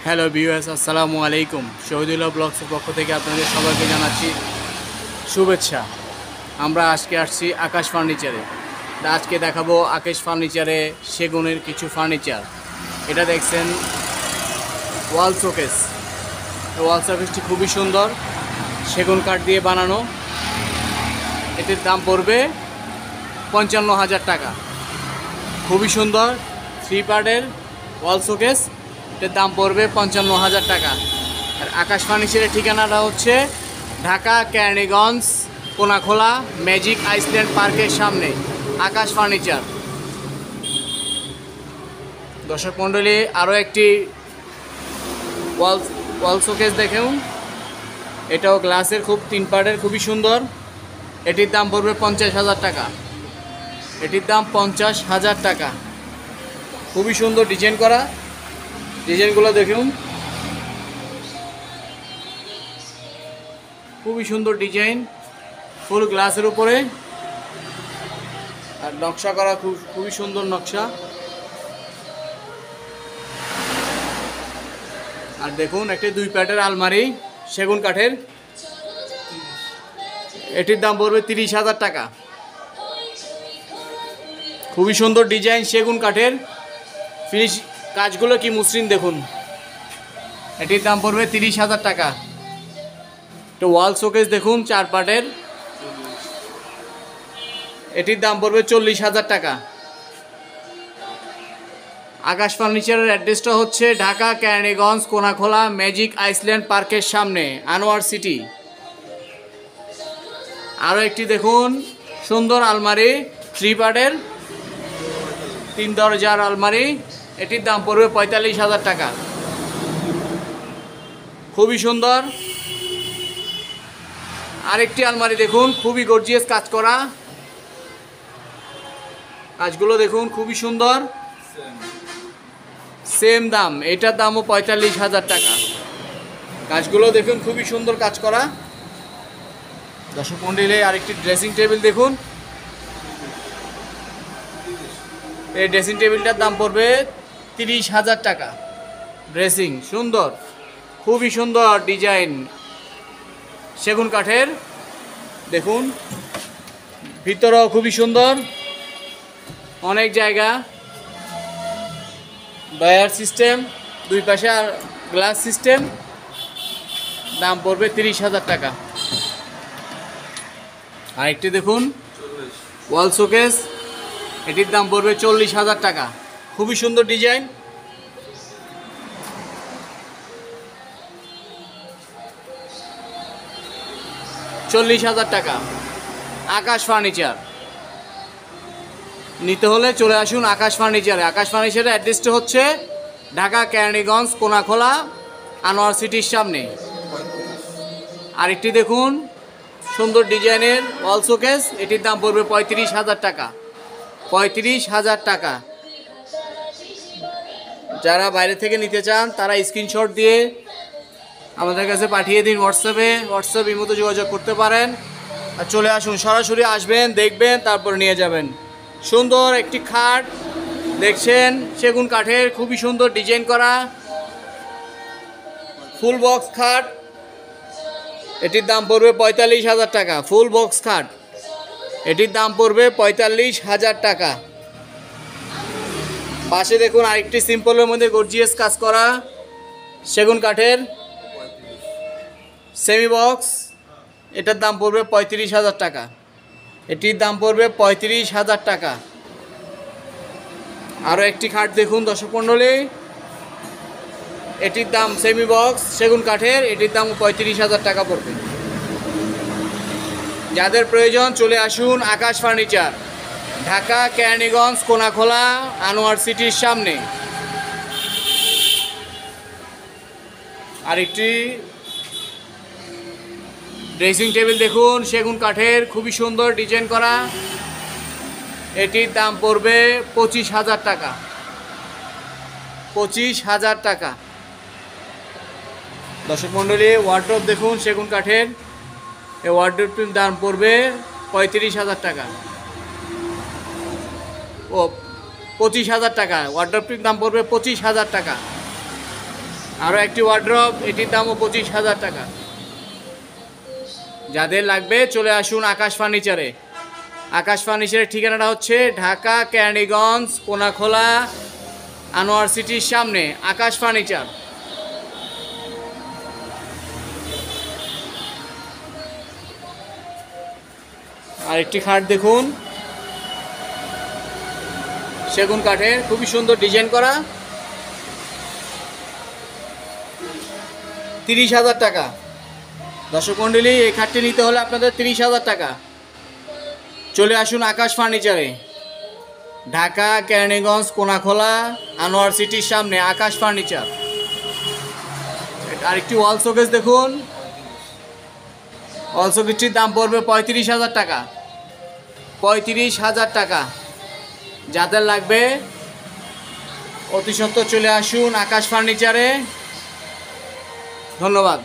Hello viewers, আসসালামু আলাইকুম। শহীদুল্লাহ ব্লগসের পক্ষ থেকে আপনাদের সবাইকে জানাচ্ছি শুভেচ্ছা। আমরা আজকে আসছি আকাশ ফার্নিচারে। আজকে দেখাবো আকাশ ফার্নিচারে সেগুনের কিছু ফার্নিচার। এটা দেখছেন ওয়াল শোকেস। ওয়াল শোকেসটি খুবই সুন্দর, সেগুন কাঠ দিয়ে বানানো। এটির দাম পড়বে 55,000 টাকা। খুবই সুন্দর 3 পার্টের ওয়াল শোকেস, এর দাম পড়বে 55,000 টাকা। আর আকাশ ফার্নিচারের ঠিকানাটা হচ্ছে ঢাকা কেরানীগঞ্জ কোনাখোলা ম্যাজিক আইসল্যান্ড পার্কের সামনে আকাশ ফার্নিচার। দর্শক মণ্ডলী, আরও একটি ওয়াল শোকেস দেখুন। এটাও গ্লাসের, খুব 3 পার্টের, খুবই সুন্দর। এটির দাম পড়বে 50,000 টাকা। এটির দাম 50,000 টাকা। খুবই সুন্দর ডিজাইন করা, ডিজাইনগুলো দেখুন, খুবই সুন্দর ডিজাইন, ফুল গ্লাসের উপরে আর নকশা করা, খুবই সুন্দর নকশা। আর দেখুন একটি 2 পার্টের আলমারি সেগুন কাঠের, এটির দাম পড়বে 30,000 টাকা। খুবই সুন্দর ডিজাইন সেগুন কাঠের, ফিনিশ কাজগুলো কি মসৃণ দেখুন। এটির দাম পড়বে 30,000 টাকা। তো ওয়াল শোকেস দেখুন 4 পার্টের, এটির দাম পড়বে 40,000 টাকা। আকাশ ফার্নিচারের অ্যাড্রেসটা হচ্ছে ঢাকা কেরানীগঞ্জ কোনাখোলা ম্যাজিক আইসল্যান্ড পার্কের সামনে আনোয়ার সিটি। আরও একটি দেখুন সুন্দর আলমারি 3 পার্টের 3 দরজার আলমারি, এটির দাম পড়বে 45,000 টাকা। খুবই সুন্দর আরেকটি আলমারি দেখুন, খুবই গর্জিয়াস কাজ করা, কাজগুলো দেখুন খুবই সুন্দর, সেম দাম, এটার দামও 45,000 টাকা। কাজগুলো দেখুন খুবই সুন্দর কাজ করা। দর্শক মণ্ডলী, আরেকটি ড্রেসিং টেবিল দেখুন। এই ড্রেসিং টেবিলটার দাম পড়বে 30,000 টাকা। ড্রেসিং সুন্দর, খুবই সুন্দর ডিজাইন সেগুন কাঠের, দেখুন ভিতরেও খুবই সুন্দর, অনেক জায়গা, ডয়ার সিস্টেম, 2 পাশে আর গ্লাস সিস্টেম, দাম পড়বে 30,000 টাকা। আরেকটি দেখুন ওয়াল শোকেস, এটির দাম পড়বে 40,000 টাকা। খুবই সুন্দর ডিজাইন, $40,000 টাকা। আকাশ ফার্নিচার নিতে হলে চলে আসুন আকাশ ফার্নিচারে। আকাশ ফার্নিচারের অ্যাড্রেসটা হচ্ছে ঢাকা কেরানীগঞ্জ কোনাখোলা আনোয়ার সিটির সামনে। আরেকটি দেখুন সুন্দর ডিজাইনের ওয়াল শোকেস, এটির দাম পড়বে 35,000 টাকা। 35,000 টাকা। যারা বাইরে থেকে নিতে চান তারা স্ক্রিনশট দিয়ে আমাদের কাছে পাঠিয়ে দিন হোয়াটসঅ্যাপ ইমোতে যোগাযোগ করতে পারেন। আর চলে আসুন, সরাসরি আসবেন, দেখবেন, তারপর নিয়ে যাবেন। সুন্দর একটি খাট দেখছেন সেগুন কাঠের, খুবই সুন্দর ডিজাইন করা, ফুল বক্স খাট, এটির দাম পড়বে 45,000 টাকা। ফুল বক্স খাট, এটির দাম পড়বে 45,000 টাকা। পাশে দেখুন আরেকটি সিম্পলের মধ্যে গর্জিয়াস কাজ করা সেগুন কাঠের সেমি বক্স, এটার দাম পড়বে 35,000 টাকা। এটির দাম পড়বে 35,000 টাকা। আরও একটি খাট দেখুন দর্শক মণ্ডলী, এটির দাম সেমি বক্স সেগুন কাঠের, এটির দাম 35,000 টাকা পড়বে। যাদের প্রয়োজন চলে আসুন আকাশ ফার্নিচার, ঢাকা কেরানীগঞ্জ কোনাখোলা আনোয়ার সিটির সামনে। আরেকটি ড্রেসিং টেবিল দেখুন সেগুন কাঠের, খুবই সুন্দর ডিজাইন করা, এটির দাম পড়বে 25,000 টাকা। 25,000 টাকা। দর্শক মণ্ডলী, ওয়ার্ড্রপ দেখুন সেগুন কাঠের, এই ওয়ার্ড্রপটির দাম পড়বে 35,000 টাকা। 25,000 টাকা। ওয়ার্ড্রপটির দাম পড়বে 25,000 টাকা। আরও একটি ওয়ার্ড্রপ, এটির দামও 25,000 টাকা। যাদের লাগবে চলে আসুন আকাশ ফার্নিচারে। আকাশ ফার্নিচারের ঠিকানাটা হচ্ছে ঢাকা কেরানীগঞ্জ কোনাখোলা আনোয়ার সিটির সামনে আকাশ ফার্নিচার। আরেকটি খাট দেখুন, সেগুন কাঠের, খুবই সুন্দর ডিজাইন করা, 30,000 টাকা। দর্শক মণ্ডলী, এই খাটটি নিতে হলে আপনাদের 30,000 টাকা। চলে আসুন আকাশ ফার্নিচারে, ঢাকা কেরানীগঞ্জ কোনাখোলা আনোয়ার সিটির সামনে আকাশ ফার্নিচার। আরেকটি ওয়াল শোকেস দেখুন, ওয়াল শোকেসটির দাম পড়বে 35,000 টাকা। 35,000 টাকা। যাদের লাগবে অতি সত্বর চলে আসুন আকাশ ফার্নিচারে। ধন্যবাদ।